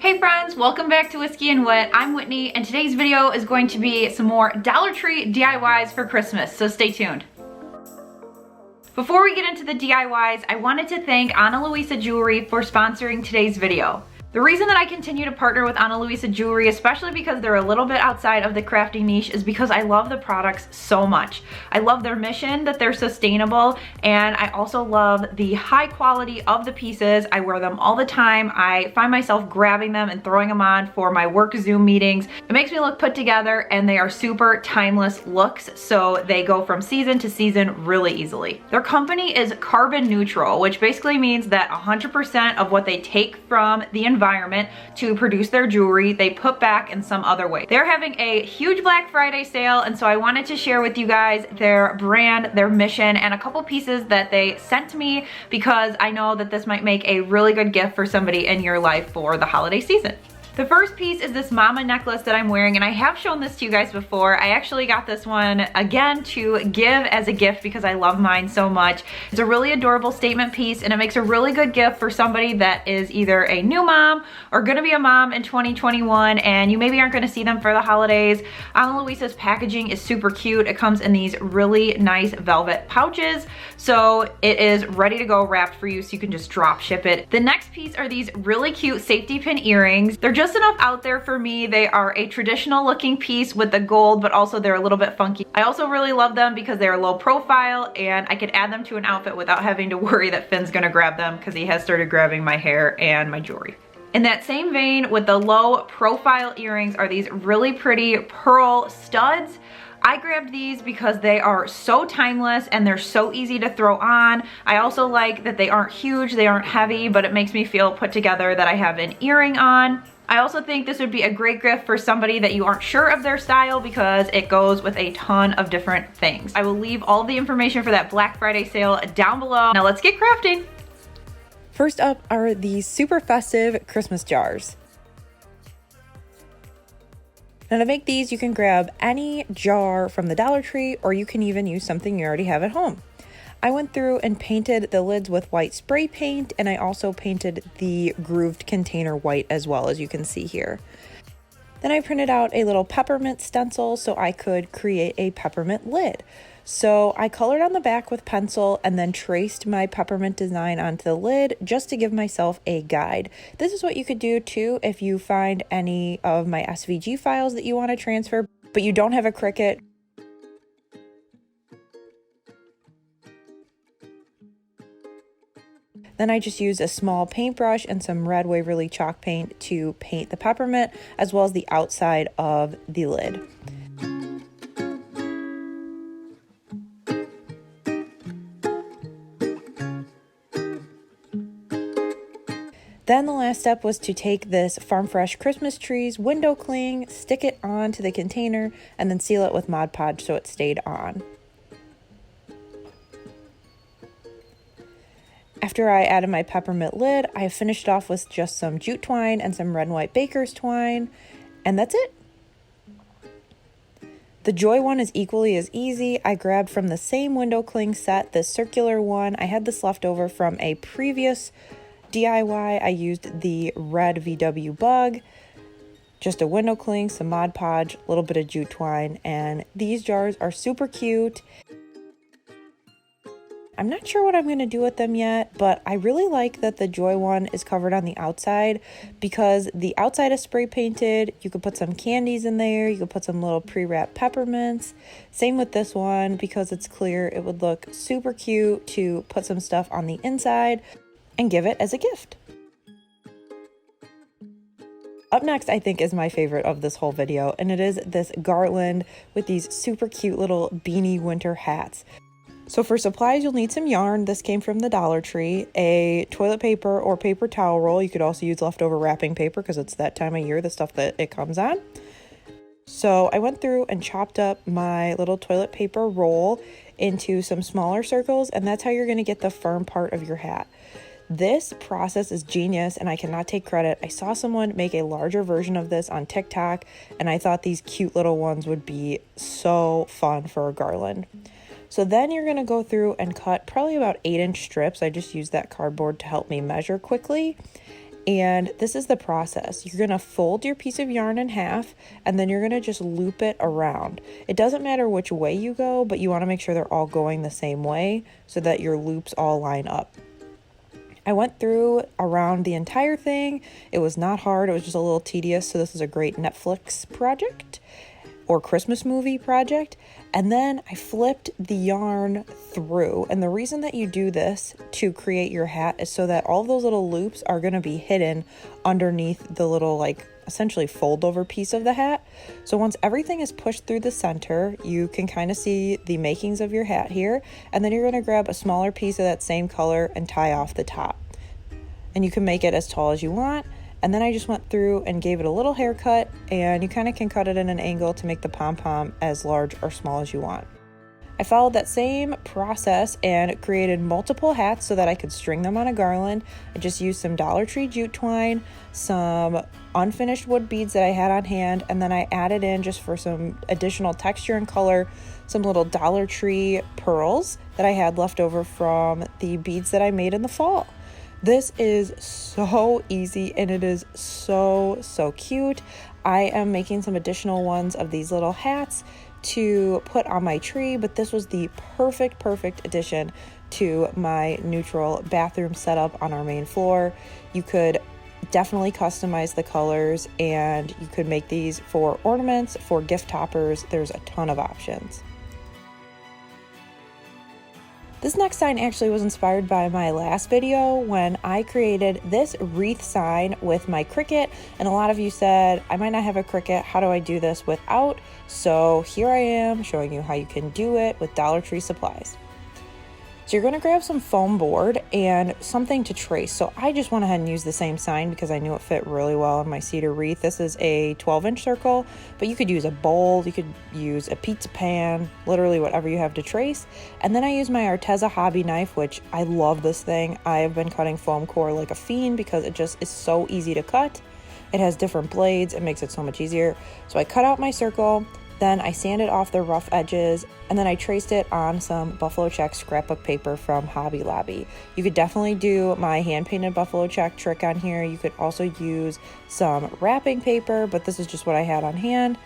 Hey friends, welcome back to Whiskey and Whit. I'm Whitney and today's video is going to be some more Dollar Tree DIYs for Christmas, so stay tuned. Before we get into the DIYs, I wanted to thank Ana Luisa Jewelry for sponsoring today's video. The reason that I continue to partner with Ana Luisa Jewelry, especially because they're a little bit outside of the crafting niche, is because I love the products so much. I love their mission, that they're sustainable, and I also love the high quality of the pieces. I wear them all the time. I find myself grabbing them and throwing them on for my work Zoom meetings. It makes me look put together, and they are super timeless looks, so they go from season to season really easily. Their company is carbon neutral, which basically means that 100% of what they take from the environment to produce their jewelry, they put back in some other way. They're having a huge Black Friday sale, and so I wanted to share with you guys their brand, their mission, and a couple pieces that they sent to me because I know that this might make a really good gift for somebody in your life for the holiday season. The first piece is this mama necklace that I'm wearing, and I have shown this to you guys before. I actually got this one again to give as a gift because I love mine so much. It's a really adorable statement piece, and it makes a really good gift for somebody that is either a new mom or gonna be a mom in 2021, and you maybe aren't gonna see them for the holidays. Ana Luisa's packaging is super cute. It comes in these really nice velvet pouches, so it is ready to go wrapped for you so you can just drop ship it. The next piece are these really cute safety pin earrings. They're just enough out there for me. They are a traditional looking piece with the gold, but also they're a little bit funky. I also really love them because they're low profile and I could add them to an outfit without having to worry that Finn's gonna grab them because he has started grabbing my hair and my jewelry. In that same vein, with the low profile earrings, are these really pretty pearl studs. I grabbed these because they are so timeless and they're so easy to throw on. I also like that they aren't huge, they aren't heavy, but it makes me feel put together that I have an earring on. I also think this would be a great gift for somebody that you aren't sure of their style because it goes with a ton of different things. I will leave all the information for that Black Friday sale down below. Now let's get crafting. First up are these super festive Christmas jars. Now to make these, you can grab any jar from the Dollar Tree, or you can even use something you already have at home. I went through and painted the lids with white spray paint, and I also painted the grooved container white as well, as you can see here. Then I printed out a little peppermint stencil so I could create a peppermint lid. So I colored on the back with pencil and then traced my peppermint design onto the lid just to give myself a guide. This is what you could do too if you find any of my SVG files that you want to transfer, but you don't have a Cricut. Then I just used a small paintbrush and some red Waverly chalk paint to paint the peppermint as well as the outside of the lid. Then the last step was to take this Farm Fresh Christmas trees window cling, stick it onto the container, and then seal it with Mod Podge so it stayed on. After I added my peppermint lid, I finished off with just some jute twine and some red and white baker's twine, and that's it. The Joy one is equally as easy. I grabbed from the same window cling set, this circular one. I had this left over from a previous DIY. I used the red VW bug, just a window cling, some Mod Podge, a little bit of jute twine, and these jars are super cute. I'm not sure what I'm going to do with them yet, but I really like that the Joy one is covered on the outside because the outside is spray painted. You could put some candies in there. You could put some little pre-wrapped peppermints. Same with this one because it's clear. It would look super cute to put some stuff on the inside and give it as a gift. Up next, I think, is my favorite of this whole video, and it is this Garland with these super cute little beanie winter hats. So for supplies, you'll need some yarn. This came from the Dollar Tree, a toilet paper or paper towel roll. You could also use leftover wrapping paper because it's that time of year, the stuff that it comes on. So I went through and chopped up my little toilet paper roll into some smaller circles, and that's how you're going to get the firm part of your hat. This process is genius, and I cannot take credit. I saw someone make a larger version of this on TikTok, and I thought these cute little ones would be so fun for a garland. So then you're going to go through and cut probably about 8-inch strips. I just used that cardboard to help me measure quickly. And this is the process. You're gonna fold your piece of yarn in half, and then you're gonna just loop it around. It doesn't matter which way you go, but you wanna make sure they're all going the same way so that your loops all line up. I went through around the entire thing. It was not hard, it was just a little tedious, so this is a great Netflix project or Christmas movie project. And then I flipped the yarn through. And the reason that you do this to create your hat is so that all those little loops are going to be hidden underneath the little, like, essentially fold over piece of the hat. So once everything is pushed through the center, you can kind of see the makings of your hat here. And then you're going to grab a smaller piece of that same color and tie off the top. And you can make it as tall as you want. And then I just went through and gave it a little haircut, and you kind of can cut it in an angle to make the pom-pom as large or small as you want. I followed that same process and created multiple hats so that I could string them on a garland. I just used some Dollar Tree jute twine, some unfinished wood beads that I had on hand, and then I added in, just for some additional texture and color, some little Dollar Tree pearls that I had left over from the beads that I made in the fall. This is so easy and it is so cute. I am making some additional ones of these little hats to put on my tree, but this was the perfect addition to my neutral bathroom setup on our main floor. You could definitely customize the colors, and you could make these for ornaments, for gift toppers. There's a ton of options. This next sign actually was inspired by my last video when I created this wreath sign with my Cricut, and a lot of you said, I might not have a Cricut, how do I do this without? So here I am showing you how you can do it with Dollar Tree supplies. So you're gonna grab some foam board and something to trace. So I just went ahead and used the same sign because I knew it fit really well in my cedar wreath. This is a 12-inch circle, but you could use a bowl, you could use a pizza pan, literally whatever you have to trace. And then I use my Arteza hobby knife, which I love this thing. I have been cutting foam core like a fiend because it just is so easy to cut. It has different blades, it makes it so much easier. So I cut out my circle, then I sanded off the rough edges, and then I traced it on some buffalo check scrapbook paper from Hobby Lobby. You could definitely do my hand-painted buffalo check trick on here. You could also use some wrapping paper, but this is just what I had on hand.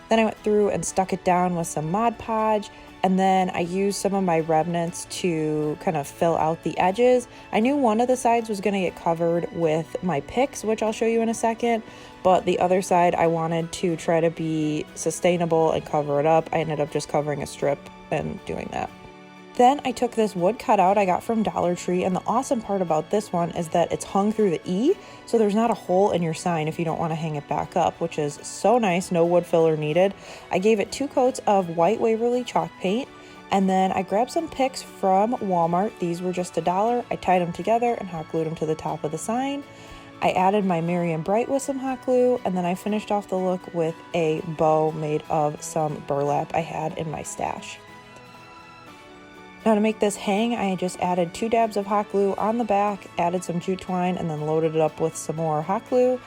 Then I went through and stuck it down with some Mod Podge, and then I used some of my remnants to kind of fill out the edges. I knew one of the sides was going to get covered with my picks, which I'll show you in a second, but the other side I wanted to try to be sustainable and cover it up. I ended up just covering a strip and doing that. Then I took this wood cutout I got from Dollar Tree, and the awesome part about this one is that it's hung through the E, so there's not a hole in your sign if you don't want to hang it back up, which is so nice, no wood filler needed. I gave it 2 coats of white Waverly chalk paint, and then I grabbed some picks from Walmart. These were just $1. I tied them together and hot glued them to the top of the sign. I added my Miriam Bright with some hot glue, and then I finished off the look with a bow made of some burlap I had in my stash. Now to make this hang, I just added 2 dabs of hot glue on the back, added some jute twine, and then loaded it up with some more hot glue.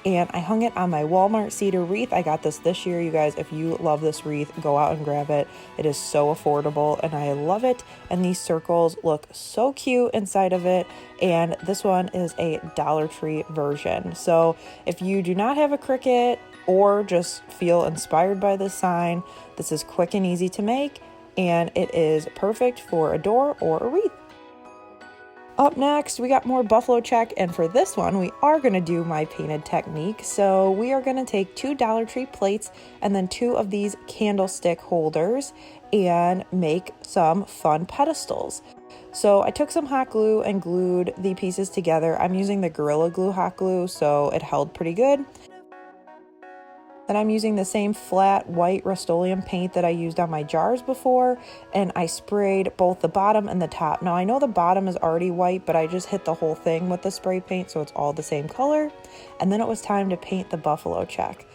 And I hung it on my Walmart cedar wreath. I got this year, you guys. If you love this wreath, go out and grab it. It is so affordable and I love it. And these circles look so cute inside of it. And this one is a Dollar Tree version. So if you do not have a Cricut or just feel inspired by this sign, this is quick and easy to make. And it is perfect for a door or a wreath. Up next, we got more buffalo check, and for this one, we are going to do my painted technique. So we are going to take 2 Dollar Tree plates and then 2 of these candlestick holders and make some fun pedestals. So I took some hot glue and glued the pieces together. I'm using the Gorilla Glue hot glue, so it held pretty good. Then I'm using the same flat white Rust-Oleum paint that I used on my jars before, and I sprayed both the bottom and the top. Now I know the bottom is already white, but I just hit the whole thing with the spray paint so it's all the same color. And then it was time to paint the buffalo check.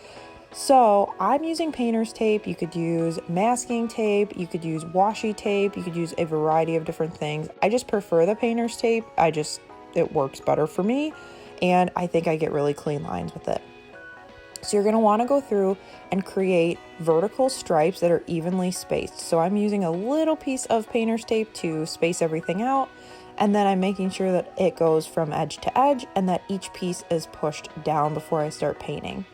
So I'm using painter's tape. You could use masking tape, you could use washi tape, you could use a variety of different things. I just prefer the painter's tape. It works better for me, and I think I get really clean lines with it. So you're going to want to go through and create vertical stripes that are evenly spaced. So I'm using a little piece of painter's tape to space everything out. And then I'm making sure that it goes from edge to edge and that each piece is pushed down before I start painting.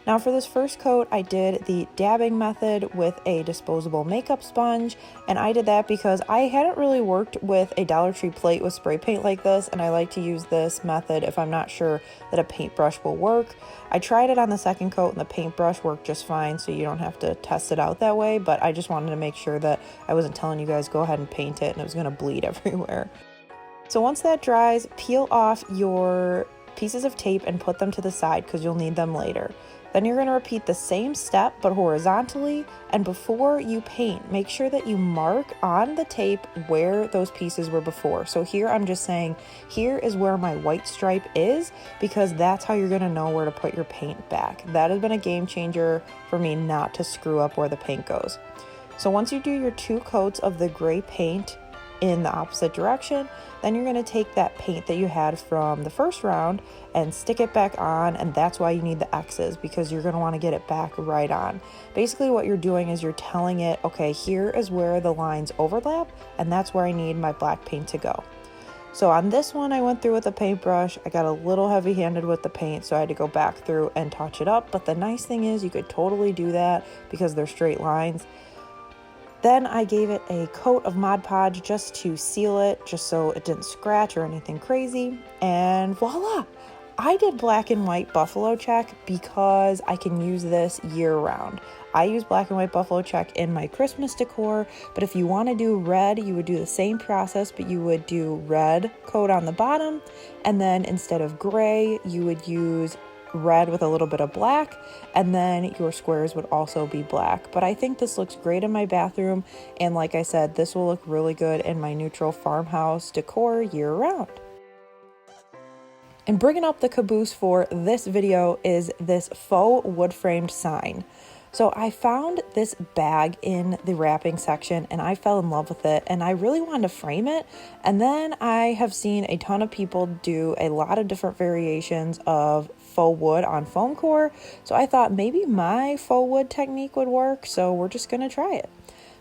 Now for this first coat, I did the dabbing method with a disposable makeup sponge, and I did that because I hadn't really worked with a Dollar Tree plate with spray paint like this, and I like to use this method if I'm not sure that a paintbrush will work. I tried it on the second coat and the paintbrush worked just fine, so you don't have to test it out that way, but I just wanted to make sure that I wasn't telling you guys go ahead and paint it and it was going to bleed everywhere. So once that dries, peel off your pieces of tape and put them to the side because you'll need them later. Then you're going to repeat the same step but horizontally, and before you paint, make sure that you mark on the tape where those pieces were before. So here I'm just saying, here is where my white stripe is, because that's how you're going to know where to put your paint back. That has been a game changer for me not to screw up where the paint goes. So once you do your 2 coats of the gray paint in the opposite direction, then you're going to take that paint that you had from the first round and stick it back on, and that's why you need the X's, because you're going to want to get it back right on. Basically what you're doing is you're telling it, okay, here is where the lines overlap and that's where I need my black paint to go. So on this one I went through with a paintbrush. I got a little heavy-handed with the paint, so I had to go back through and touch it up, but the nice thing is you could totally do that because they're straight lines. Then I gave it a coat of Mod Podge just to seal it, just so it didn't scratch or anything crazy. And voila! I did black and white buffalo check because I can use this year round. I use black and white buffalo check in my Christmas decor, but if you want to do red, you would do the same process, but you would do red coat on the bottom, and then instead of gray, you would use red with a little bit of black, and then your squares would also be black. But I think this looks great in my bathroom, and like I said, this will look really good in my neutral farmhouse decor year round. And bringing up the caboose for this video is this faux wood framed sign. So I found this bag in the wrapping section and I fell in love with it, and I really wanted to frame it. And then I have seen a ton of people do a lot of different variations of faux wood on foam core. So I thought maybe my faux wood technique would work. So we're just going to try it.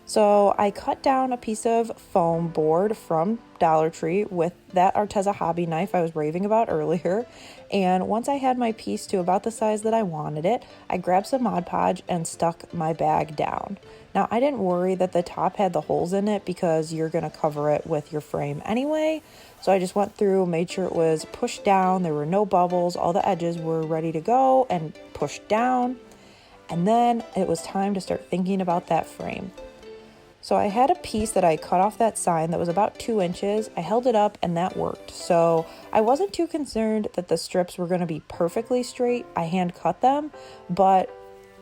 So I cut down a piece of foam board from Dollar Tree with that Arteza hobby knife I was raving about earlier. And once I had my piece to about the size that I wanted it, I grabbed some Mod Podge and stuck my bag down. Now I didn't worry that the top had the holes in it because you're going to cover it with your frame anyway. So I just went through, made sure it was pushed down, there were no bubbles, all the edges were ready to go and pushed down. And then it was time to start thinking about that frame. So I had a piece that I cut off that sign that was about 2 inches. I held it up and that worked. So I wasn't too concerned that the strips were going to be perfectly straight. I hand cut them, but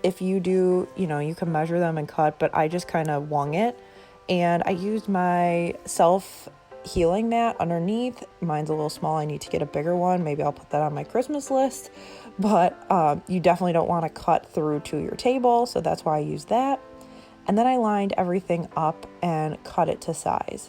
if you do, you can measure them and cut, but I just kind of wung it. And I used my self-healing mat underneath. Mine's a little small. I need to get a bigger one. Maybe I'll put that on my Christmas list, but you definitely don't want to cut through to your table. So that's why I used that. And then I lined everything up and cut it to size.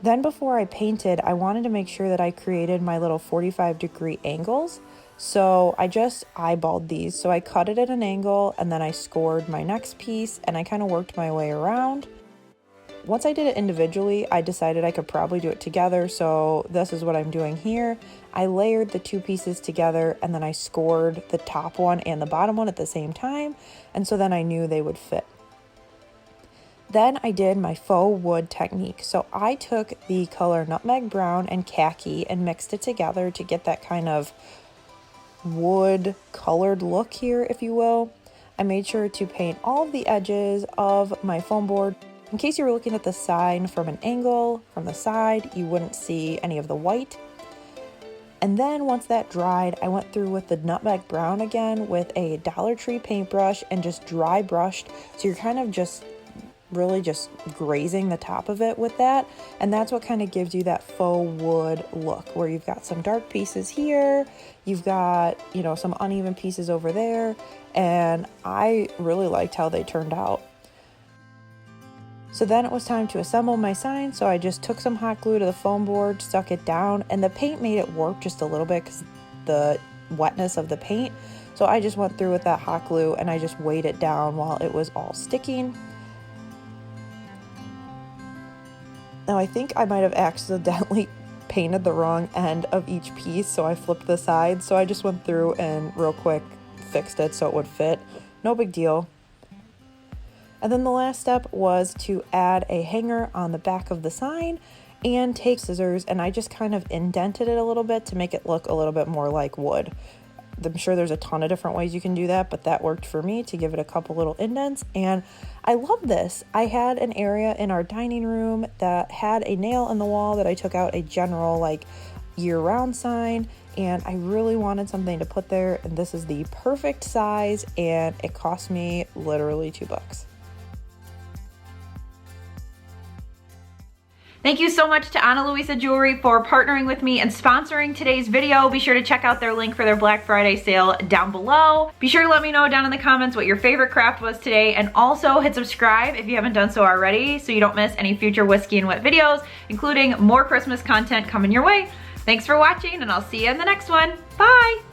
Then before I painted, I wanted to make sure that I created my little 45-degree angles. So I just eyeballed these. So I cut it at an angle and then I scored my next piece and I kind of worked my way around. Once I did it individually, I decided I could probably do it together. So this is what I'm doing here. I layered the 2 pieces together and then I scored the top one and the bottom one at the same time. And so then I knew they would fit. Then I did my faux wood technique. So I took the color nutmeg brown and khaki and mixed it together to get that kind of wood colored look here, if you will. I made sure to paint all of the edges of my foam board. In case you were looking at the sign from an angle, from the side, you wouldn't see any of the white. And then once that dried, I went through with the nutmeg brown again with a Dollar Tree paintbrush and just dry brushed. So you're kind of just really just grazing the top of it with that. And that's what kind of gives you that faux wood look, where you've got some dark pieces here, you've got, some uneven pieces over there. And I really liked how they turned out. So then it was time to assemble my sign. So I just took some hot glue to the foam board, stuck it down, and the paint made it warp just a little bit because the wetness of the paint. So I just went through with that hot glue and I just weighed it down while it was all sticking. Now I think I might have accidentally painted the wrong end of each piece, so I flipped the sides. So I just went through and real quick fixed it so it would fit. No big deal. And then the last step was to add a hanger on the back of the sign and take scissors, and I just kind of indented it a little bit to make it look a little bit more like wood. I'm sure there's a ton of different ways you can do that, but that worked for me to give it a couple little indents, and I love this. I had an area in our dining room that had a nail in the wall that I took out a general like year-round sign, and I really wanted something to put there, and this is the perfect size, and it cost me literally $2. Thank you so much to Ana Luisa Jewelry for partnering with me and sponsoring today's video. Be sure to check out their link for their Black Friday sale down below. Be sure to let me know down in the comments what your favorite craft was today, and also hit subscribe if you haven't done so already so you don't miss any future Whiskey and Wit videos, including more Christmas content coming your way. Thanks for watching, and I'll see you in the next one. Bye!